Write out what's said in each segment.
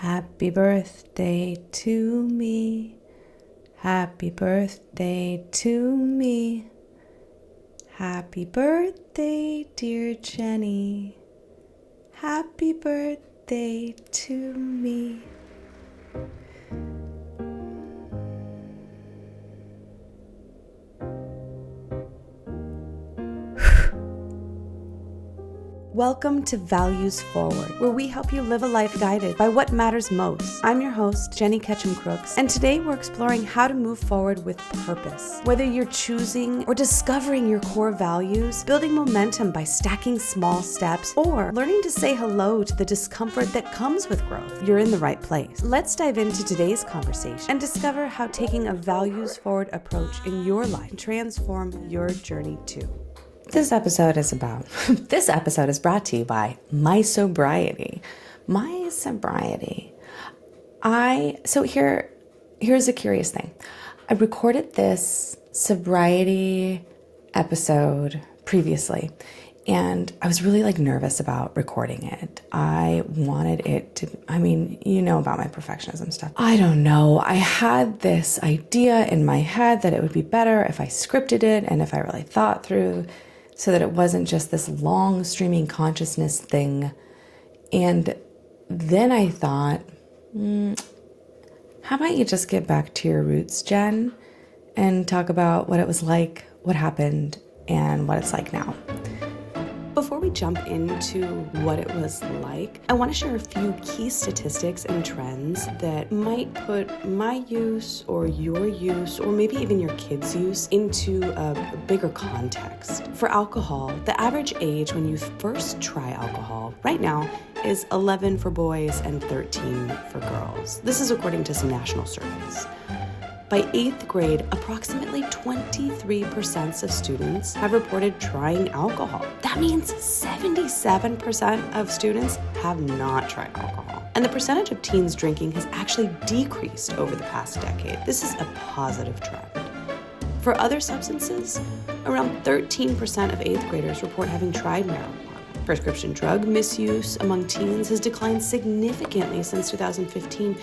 Happy birthday to me. Happy birthday to me. Happy birthday, dear Jenny. Happy birthday to me. Welcome to Values Forward, where we help you live a life guided by what matters most. I'm your host, Jenny Ketchum-Crooks, and today we're exploring how to move forward with purpose. Whether you're choosing or discovering your core values, building momentum by stacking small steps, or learning to say hello to the discomfort that comes with growth, you're in the right place. Let's dive into today's conversation and discover how taking a values-forward approach in your life can transform your journey too. This episode is brought to you by my sobriety. My sobriety. Here's a curious thing. I recorded this sobriety episode previously, and I was really nervous about recording it. I wanted it to, about my perfectionism stuff. I don't know. I had this idea in my head that it would be better if I scripted it and if I really thought through, so that it wasn't just this long streaming consciousness thing. And then I thought, how about you just get back to your roots, Jen, and talk about what it was like, what happened, and what it's like now. Before we jump into what it was like, I want to share a few key statistics and trends that might put my use or your use, or maybe even your kids' use, into a bigger context. For alcohol, the average age when you first try alcohol right now is 11 for boys and 13 for girls. This is according to some national surveys. By 8th grade, approximately 23% of students have reported trying alcohol. That means 77% of students have not tried alcohol. And the percentage of teens drinking has actually decreased over the past decade. This is a positive trend. For other substances, around 13% of 8th graders report having tried marijuana. Prescription drug misuse among teens has declined significantly since 2015,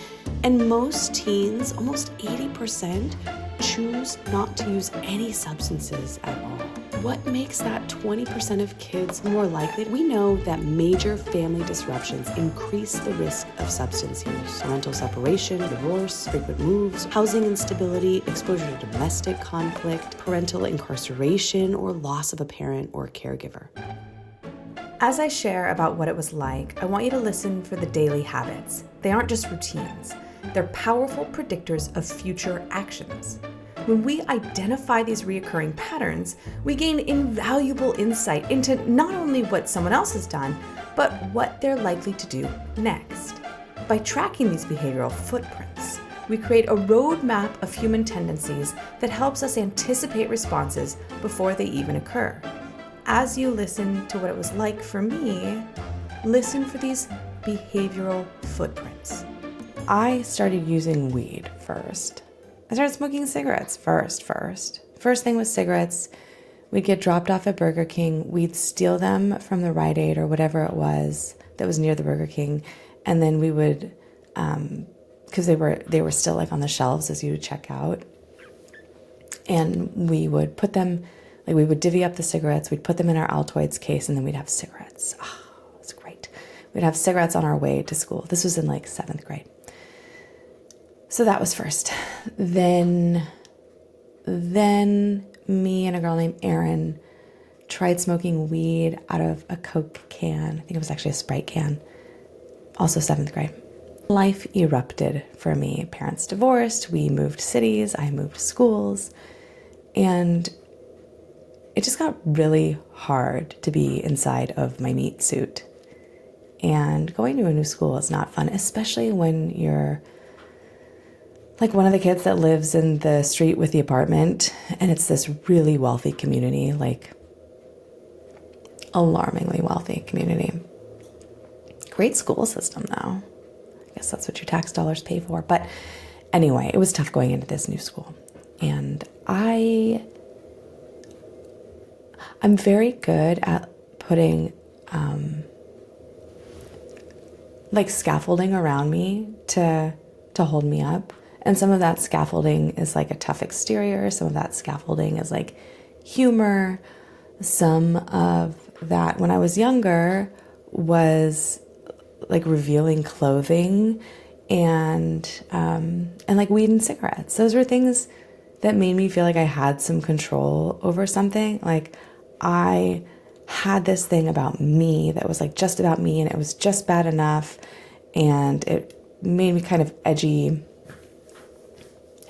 and most teens, almost 80%, choose not to use any substances at all. What makes that 20% of kids more likely? We know that major family disruptions increase the risk of substance use. Parental separation, divorce, frequent moves, housing instability, exposure to domestic conflict, parental incarceration, or loss of a parent or caregiver. As I share about what it was like, I want you to listen for the daily habits. They aren't just routines. They're powerful predictors of future actions. When we identify these recurring patterns, we gain invaluable insight into not only what someone else has done, but what they're likely to do next. By tracking these behavioral footprints, we create a roadmap of human tendencies that helps us anticipate responses before they even occur. As you listen to what it was like for me, listen for these behavioral footprints. I started using weed first. I started smoking cigarettes first. First thing was cigarettes. We'd get dropped off at Burger King. We'd steal them from the Rite Aid or whatever it was that was near the Burger King. And then we would, because they were still on the shelves as you would check out. And we would put them, we would divvy up the cigarettes, we'd put them in our Altoids case, and then we'd have cigarettes. Oh, it's great. We'd have cigarettes on our way to school. This was in 7th grade. So that was first. Then me and a girl named Erin tried smoking weed out of a Coke can. I think it was actually a Sprite can. Also 7th grade. Life erupted for me. Parents divorced, we moved cities, I moved schools, and it just got really hard to be inside of my meat suit. And going to a new school is not fun, especially when you're one of the kids that lives in the street with the apartment, and it's this really wealthy community, alarmingly wealthy community. Great school system, though. I guess that's what your tax dollars pay for. But anyway, it was tough going into this new school. And I'm very good at putting like scaffolding around me to hold me up. And some of that scaffolding is like a tough exterior. Some of that scaffolding is like humor. Some of that, when I was younger, was like revealing clothing and like weed and cigarettes. Those were things that made me feel like I had some control over something. Like I had this thing about me that was like just about me, and it was just bad enough, and it made me kind of edgy.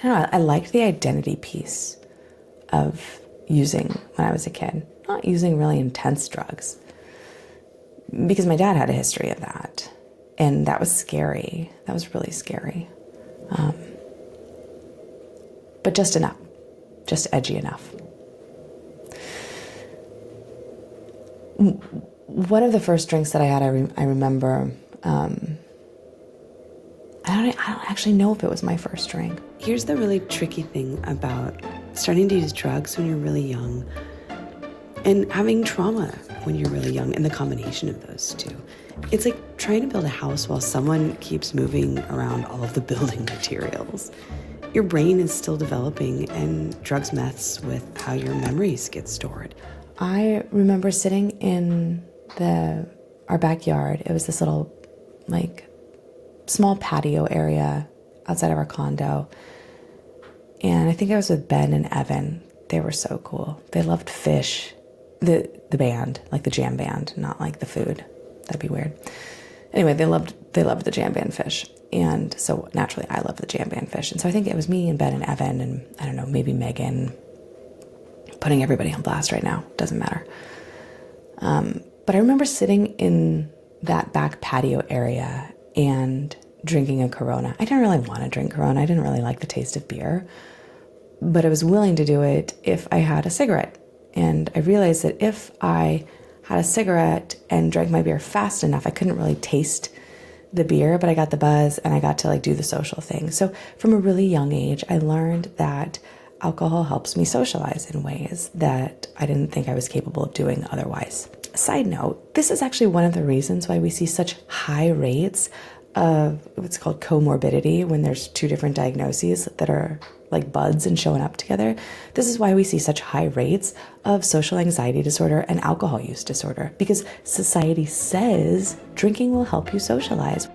I don't know, I liked the identity piece of using when I was a kid, not using really intense drugs, because my dad had a history of that, and that was scary. That was really scary. But just enough, just edgy enough. One of the first drinks that I had, I remember, I don't actually know if it was my first drink. Here's the really tricky thing about starting to use drugs when you're really young and having trauma when you're really young, and the combination of those two. It's like trying to build a house while someone keeps moving around all of the building materials. Your brain is still developing, and drugs mess with how your memories get stored. I remember sitting in our backyard. It was this little, like, small patio area outside of our condo. And I think I was with Ben and Evan. They were so cool. They loved fish. The band, like the jam band, not like the food. That'd be weird. Anyway, they loved the jam band fish. And so naturally I love the jam band fish. And so I think it was me and Ben and Evan and, I don't know, maybe Megan. Putting everybody on blast right now. Doesn't matter. But I remember sitting in that back patio area and drinking a Corona. I didn't really want to drink Corona. I didn't really like the taste of beer. But I was willing to do it if I had a cigarette. And I realized that if I had a cigarette and drank my beer fast enough, I couldn't really taste the beer, but I got the buzz and I got to like do the social thing. So from a really young age, I learned that alcohol helps me socialize in ways that I didn't think I was capable of doing otherwise. Side note, this is actually one of the reasons why we see such high rates of what's called comorbidity when there's two different diagnoses that are like buds and showing up together. This is why we see such high rates of social anxiety disorder and alcohol use disorder, because society says drinking will help you socialize.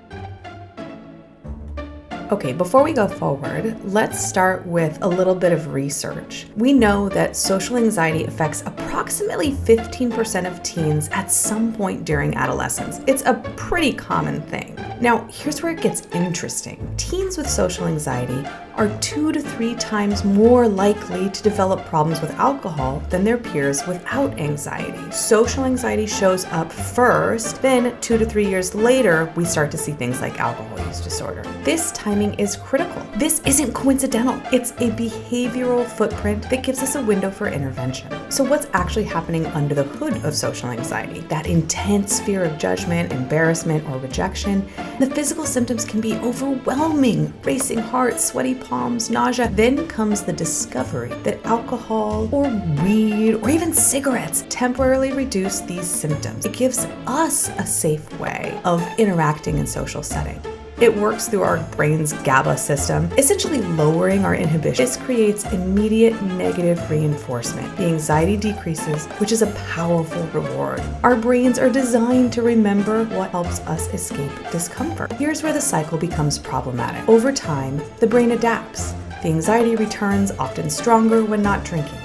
Okay, before we go forward, let's start with a little bit of research. We know that social anxiety affects approximately 15% of teens at some point during adolescence. It's a pretty common thing. Now, here's where it gets interesting. Teens with social anxiety are 2 to 3 times more likely to develop problems with alcohol than their peers without anxiety. Social anxiety shows up first, then 2 to 3 years later, we start to see things like alcohol use disorder. This timing is critical. This isn't coincidental. It's a behavioral footprint that gives us a window for intervention. So what's actually happening under the hood of social anxiety? That intense fear of judgment, embarrassment, or rejection. The physical symptoms can be overwhelming: racing heart, sweaty palms, nausea. Then comes the discovery that alcohol or weed or even cigarettes temporarily reduce these symptoms. It gives us a safe way of interacting in social setting. It works through our brain's GABA system, essentially lowering our inhibition. This creates immediate negative reinforcement. The anxiety decreases, which is a powerful reward. Our brains are designed to remember what helps us escape discomfort. Here's where the cycle becomes problematic. Over time, the brain adapts. The anxiety returns, often stronger when not drinking.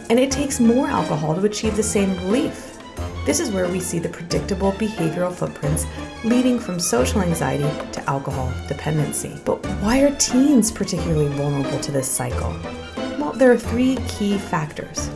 And it takes more alcohol to achieve the same relief. This is where we see the predictable behavioral footprints leading from social anxiety to alcohol dependency. But why are teens particularly vulnerable to this cycle? Well, there are 3 key factors.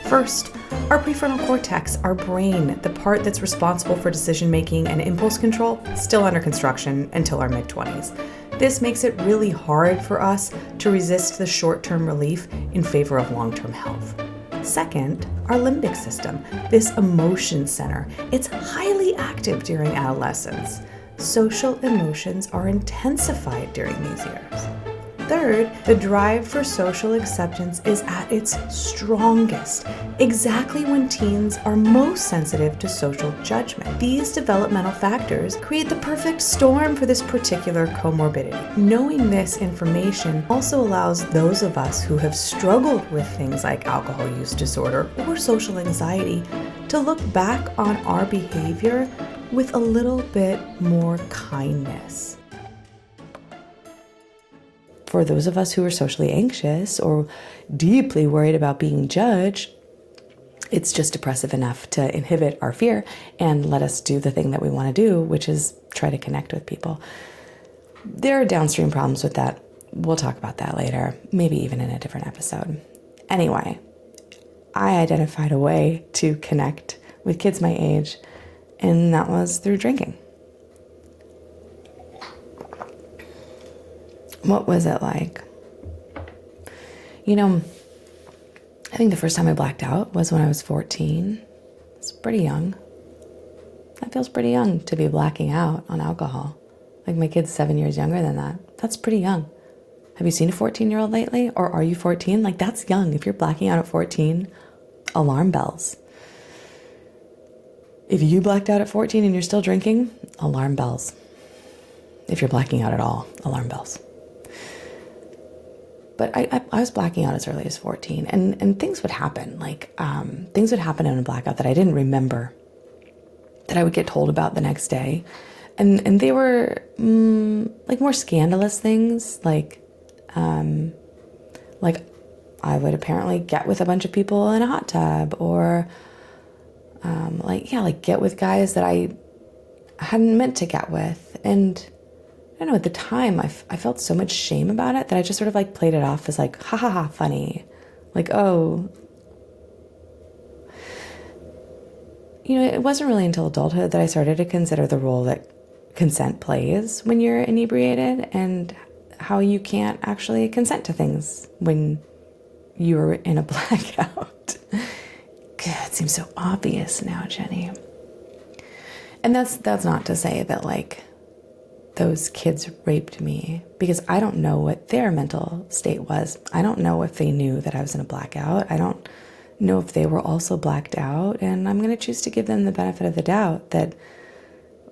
First, our prefrontal cortex, our brain, the part that's responsible for decision-making and impulse control, still under construction until our mid-20s. This makes it really hard for us to resist the short-term relief in favor of long-term health. Second, our limbic system, this emotion center. It's highly active during adolescence. Social emotions are intensified during these years. third, the drive for social acceptance is at its strongest, exactly when teens are most sensitive to social judgment. These developmental factors create the perfect storm for this particular comorbidity. Knowing this information also allows those of us who have struggled with things like alcohol use disorder or social anxiety to look back on our behavior with a little bit more kindness. For those of us who are socially anxious or deeply worried about being judged, it's just oppressive enough to inhibit our fear and let us do the thing that we want to do, which is try to connect with people. There are downstream problems with that. We'll talk about that later, maybe even in a different episode. Anyway, I identified a way to connect with kids my age, and that was through drinking. What was it like? You know, I think the first time I blacked out was when I was 14. It's pretty young. That feels pretty young to be blacking out on alcohol. Like my kid's 7 years younger than that. That's pretty young. Have you seen a 14-year-old lately? Or are you 14? Like, that's young. If you're blacking out at 14, alarm bells. If you blacked out at 14 and you're still drinking, alarm bells. If you're blacking out at all, alarm bells. But I was blacking out as early as 14, and things would happen. Like, things would happen in a blackout that I didn't remember, that I would get told about the next day. And they were like more scandalous things, like I would apparently get with a bunch of people in a hot tub, or get with guys that I hadn't meant to get with. And I don't know, at the time, I felt so much shame about it that I just sort of like played it off as like, ha ha ha, funny. Like, oh. You know, it wasn't really until adulthood that I started to consider the role that consent plays when you're inebriated, and how you can't actually consent to things when you're in a blackout. God, it seems so obvious now, Jenny. And that's not to say that like those kids raped me, because I don't know what their mental state was. I don't know if they knew that I was in a blackout. I don't know if they were also blacked out, and I'm going to choose to give them the benefit of the doubt that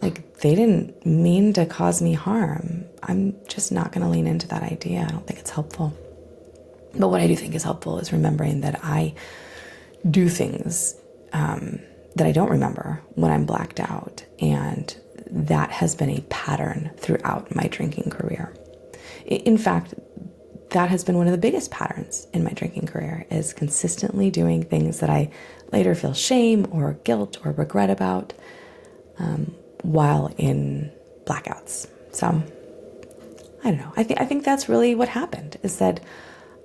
like they didn't mean to cause me harm. I'm just not going to lean into that idea. I don't think it's helpful. But what I do think is helpful is remembering that I do things that I don't remember when I'm blacked out, and that has been a pattern throughout my drinking career. In fact, that has been one of the biggest patterns in my drinking career, is consistently doing things that I later feel shame or guilt or regret about while in blackouts. So, I don't know. I think that's really what happened, is that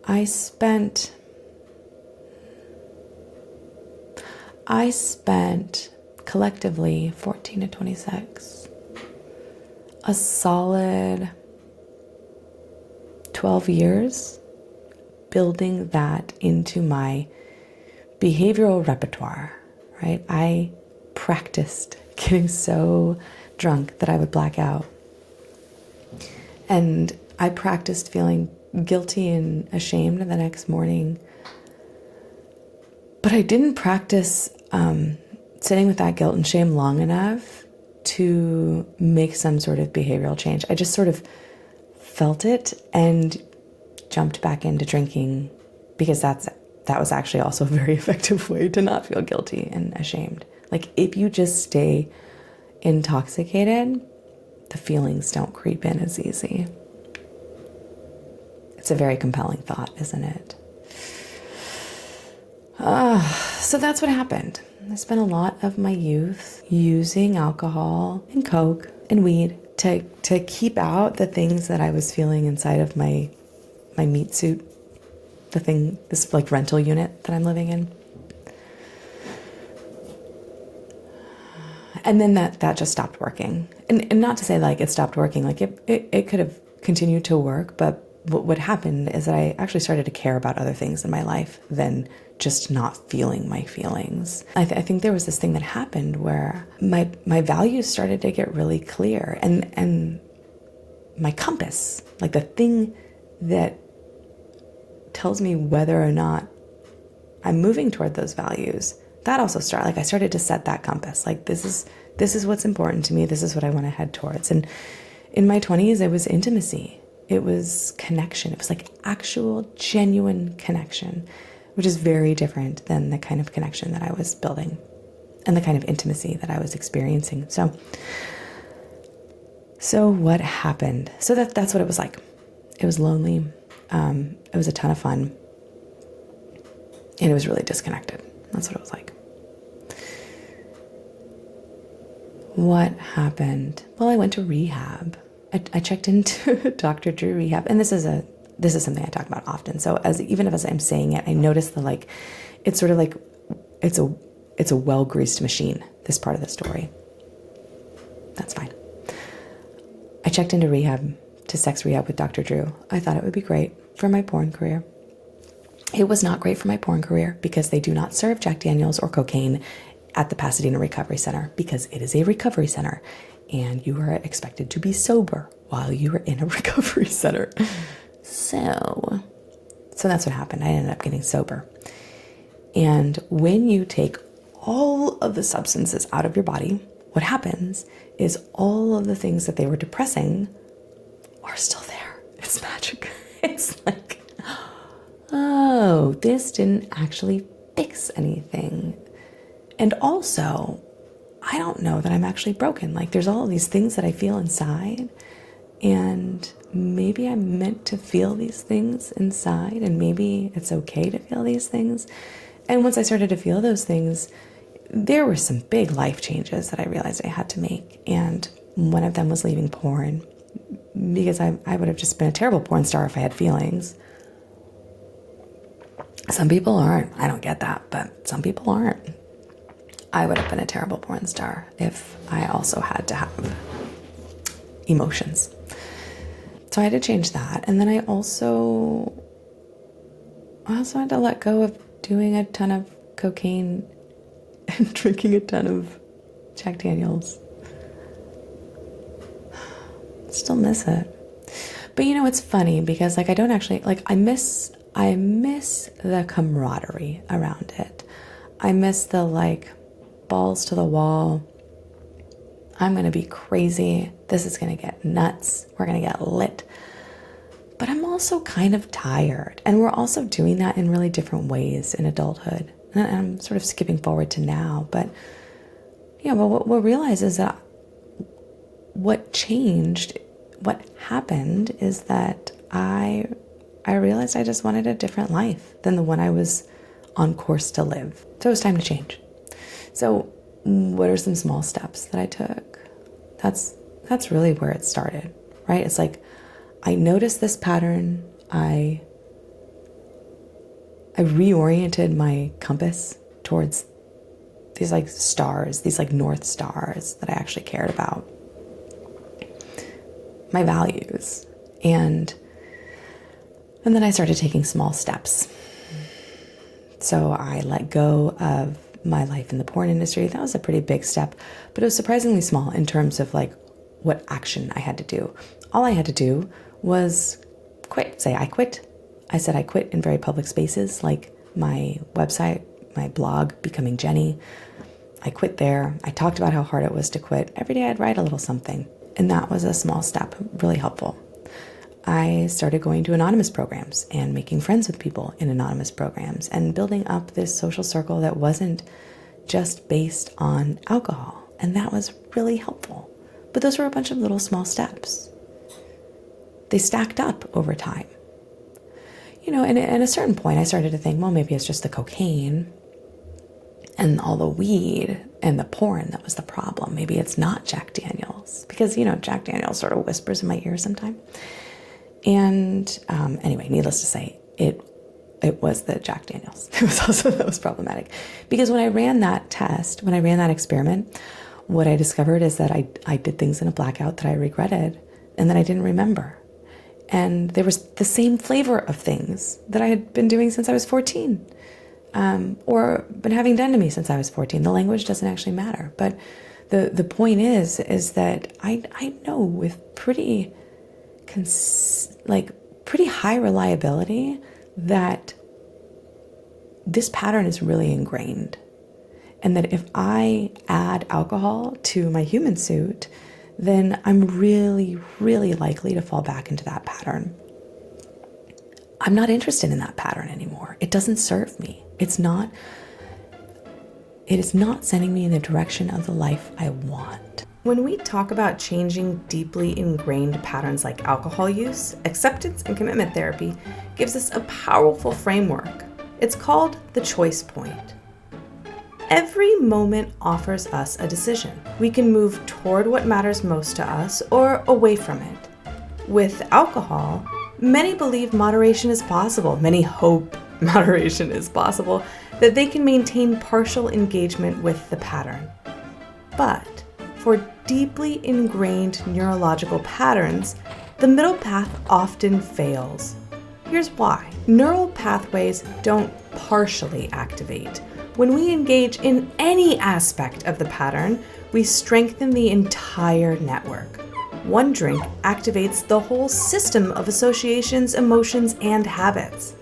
I spent collectively 14 to 26, a solid 12 years building that into my behavioral repertoire, right? I practiced getting so drunk that I would black out. And I practiced feeling guilty and ashamed the next morning. But I didn't practice sitting with that guilt and shame long enough to make some sort of behavioral change. I just sort of felt it and jumped back into drinking, because that was actually also a very effective way to not feel guilty and ashamed. Like, if you just stay intoxicated, the feelings don't creep in as easy. It's a very compelling thought, isn't it? So that's what happened. I spent a lot of my youth using alcohol and coke and weed to keep out the things that I was feeling inside of my meat suit, this like rental unit that I'm living in. And then that just stopped working. And not to say like it stopped working, like it could have continued to work, but what happened is that I actually started to care about other things in my life than just not feeling my feelings. I think there was this thing that happened where my values started to get really clear, and my compass, like the thing that tells me whether or not I'm moving toward those values. That also started, like I started to set that compass. Like this is what's important to me. This is what I want to head towards. And in my 20s, it was intimacy. It was connection. It was like actual, genuine connection, which is very different than the kind of connection that I was building and the kind of intimacy that I was experiencing. So what happened? So that's what it was like. It was lonely. It was a ton of fun. And it was really disconnected. That's what it was like. What happened? Well, I went to rehab. I checked into Dr. Drew rehab, and this is something I talk about often. So even as I'm saying it, I notice that it's sort of like it's a well-greased machine, this part of the story. That's fine. I checked into rehab, to sex rehab with Dr. Drew. I thought it would be great for my porn career. It was not great for my porn career because they do not serve Jack Daniels or cocaine at the Pasadena Recovery Center, because it is a recovery center and you are expected to be sober while you are in a recovery center. So that's what happened. I ended up getting sober. And when you take all of the substances out of your body, what happens is all of the things that they were depressing are still there. It's magic. It's like, oh, this didn't actually fix anything. And also, I don't know that I'm actually broken. Like, there's all of these things that I feel inside, and maybe I'm meant to feel these things inside, and maybe it's okay to feel these things. And once I started to feel those things, there were some big life changes that I realized I had to make. And one of them was leaving porn, because I would have just been a terrible porn star if I had feelings. Some people aren't. I don't get that, but some people aren't. I would have been a terrible porn star if I also had to have emotions. So I had to change that. And then I also had to let go of doing a ton of cocaine and drinking a ton of Jack Daniels. Still miss it. But it's funny because I don't actually, I miss the camaraderie around it. I miss the balls to the wall. I'm going to be crazy. This is going to get nuts. We're going to get lit. But I'm also kind of tired. And we're also doing that in really different ways in adulthood. And I'm sort of skipping forward to now. But what we'll realize is that what changed, what happened is that I realized I just wanted a different life than the one I was on course to live. So it was time to change. So what are some small steps that I took? That's really where it started, right? It's like I noticed this pattern. I reoriented my compass towards these stars, these north stars that I actually cared about. My values. And then I started taking small steps. So I let go of my life in the porn industry. That was a pretty big step, but it was surprisingly small in terms of what action I had to do. All I had to do was quit. Say I quit. I said I quit in very public spaces, like my website, my blog, Becoming Jenny. I quit there. I talked about how hard it was to quit. Every day I'd write a little something. And that was a small step, really helpful. I started going to anonymous programs and making friends with people in anonymous programs and building up this social circle that wasn't just based on alcohol. And that was really helpful. But those were a bunch of little small steps. They stacked up over time. And at a certain point, I started to think, well, maybe it's just the cocaine and all the weed and the porn that was the problem. Maybe it's not Jack Daniels. Because, Jack Daniels sort of whispers in my ear sometimes. And anyway, needless to say, it was the Jack Daniels. It was also that was problematic. Because when I ran that test, when I ran that experiment, what I discovered is that I did things in a blackout that I regretted and that I didn't remember. And there was the same flavor of things that I had been doing since I was 14, or been having done to me since I was 14. The language doesn't actually matter. But the point is that I know with pretty pretty high reliability that this pattern is really ingrained. And that if I add alcohol to my human suit, then I'm really, really likely to fall back into that pattern. I'm not interested in that pattern anymore. It doesn't serve me. It is not sending me in the direction of the life I want. When we talk about changing deeply ingrained patterns like alcohol use, acceptance and commitment therapy gives us a powerful framework. It's called the choice point. Every moment offers us a decision. We can move toward what matters most to us or away from it. With alcohol, many believe moderation is possible. Many hope moderation is possible, that they can maintain partial engagement with the pattern. But for deeply ingrained neurological patterns, the middle path often fails. Here's why. Neural pathways don't partially activate. When we engage in any aspect of the pattern, we strengthen the entire network. One drink activates the whole system of associations, emotions, and habits.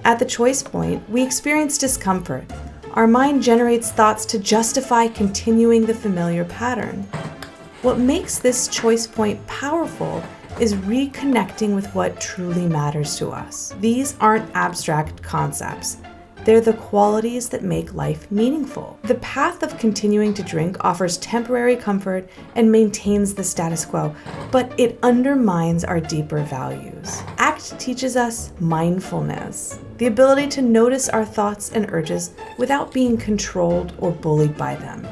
At the choice point, we experience discomfort. Our mind generates thoughts to justify continuing the familiar pattern. What makes this choice point powerful is reconnecting with what truly matters to us. These aren't abstract concepts. They're the qualities that make life meaningful. The path of continuing to drink offers temporary comfort and maintains the status quo, but it undermines our deeper values. ACT teaches us mindfulness, the ability to notice our thoughts and urges without being controlled or bullied by them.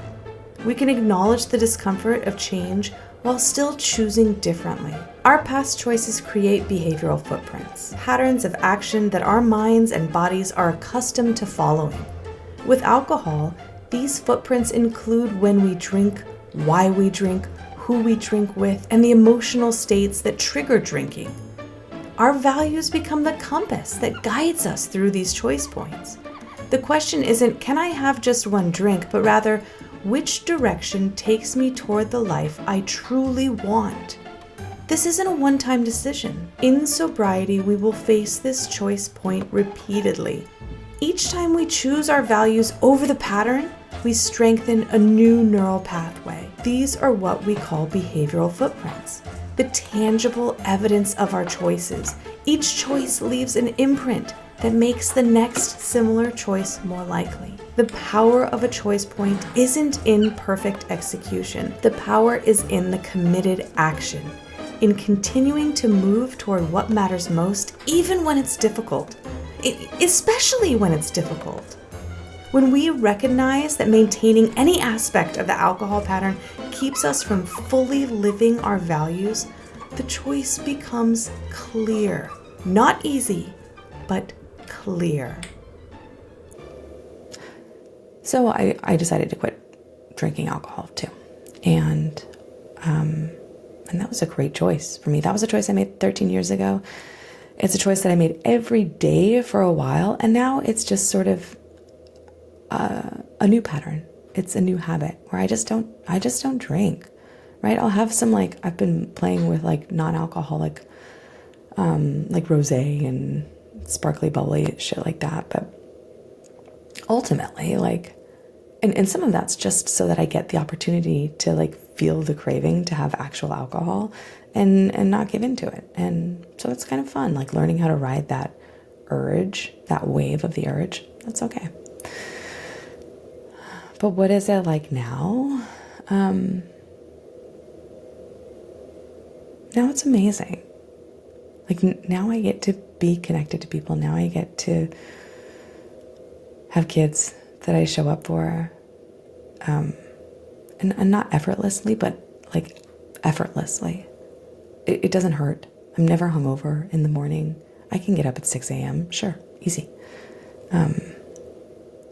We can acknowledge the discomfort of change while still choosing differently. Our past choices create behavioral footprints, patterns of action that our minds and bodies are accustomed to following. With alcohol, these footprints include when we drink, why we drink, who we drink with, and the emotional states that trigger drinking. Our values become the compass that guides us through these choice points. The question isn't, can I have just one drink, but rather, which direction takes me toward the life I truly want? This isn't a one-time decision. In sobriety, we will face this choice point repeatedly. Each time we choose our values over the pattern, we strengthen a new neural pathway. These are what we call behavioral footprints, the tangible evidence of our choices. Each choice leaves an imprint that makes the next similar choice more likely. The power of a choice point isn't in perfect execution. The power is in the committed action, in continuing to move toward what matters most, even when it's difficult, especially when it's difficult. When we recognize that maintaining any aspect of the alcohol pattern keeps us from fully living our values, the choice becomes clear. Not easy, but clear. So I decided to quit drinking alcohol too. And that was a great choice for me. That was a choice I made 13 years ago. It's a choice that I made every day for a while. And now it's just sort of a new pattern. It's a new habit where I just don't drink, right? I'll have some, like, I've been playing with like non-alcoholic, like rosé and sparkly bubbly shit like that. But ultimately, like, and some of that's just so that I get the opportunity to like feel the craving to have actual alcohol and not give into it. And so it's kind of fun, like learning how to ride that urge, that wave of the urge. That's okay. But what is it like now? Now it's amazing. Like now I get to be connected to people. Now I get to have kids that I show up for, and not effortlessly, but like effortlessly. It doesn't hurt. I'm never hungover in the morning. I can get up at 6 a.m. Sure, easy.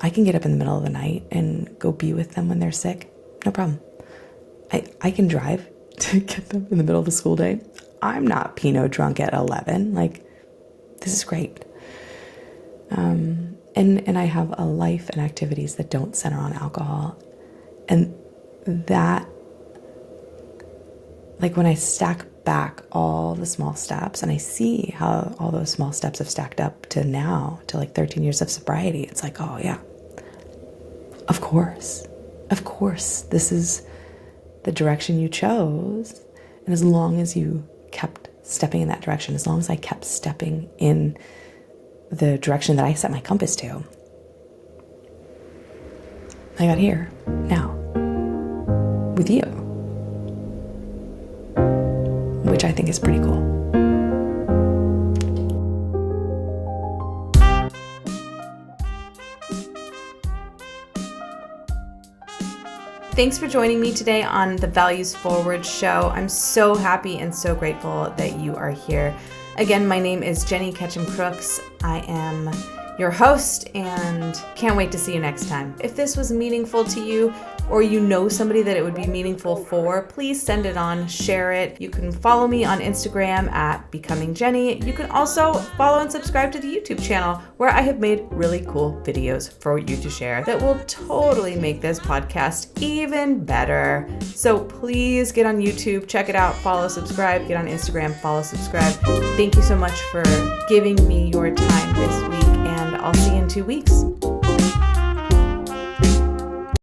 I can get up in the middle of the night and go be with them when they're sick. No problem. I can drive to get them in the middle of the school day. I'm not Pinot drunk at 11. Like, this is great. And I have a life and activities that don't center on alcohol. And that, like when I stack back all the small steps and I see how all those small steps have stacked up to now, to like 13 years of sobriety, it's like, oh yeah, of course, this is the direction you chose. And as long as you kept stepping in that direction, as long as I kept stepping in the direction that I set my compass to, I got here now with you, which I think is pretty cool. Thanks for joining me today on the Values Forward show. I'm so happy and so grateful that you are here. Again, my name is Jenny Ketchum-Crooks. I am your host and can't wait to see you next time. If this was meaningful to you or you know somebody that it would be meaningful for, please send it on, share it. You can follow me on Instagram at Becoming Jenny. You can also follow and subscribe to the YouTube channel where I have made really cool videos for you to share that will totally make this podcast even better. So please get on YouTube, check it out, follow, subscribe, get on Instagram, follow, subscribe. Thank you so much for giving me your time this week, and I'll see you in 2 weeks.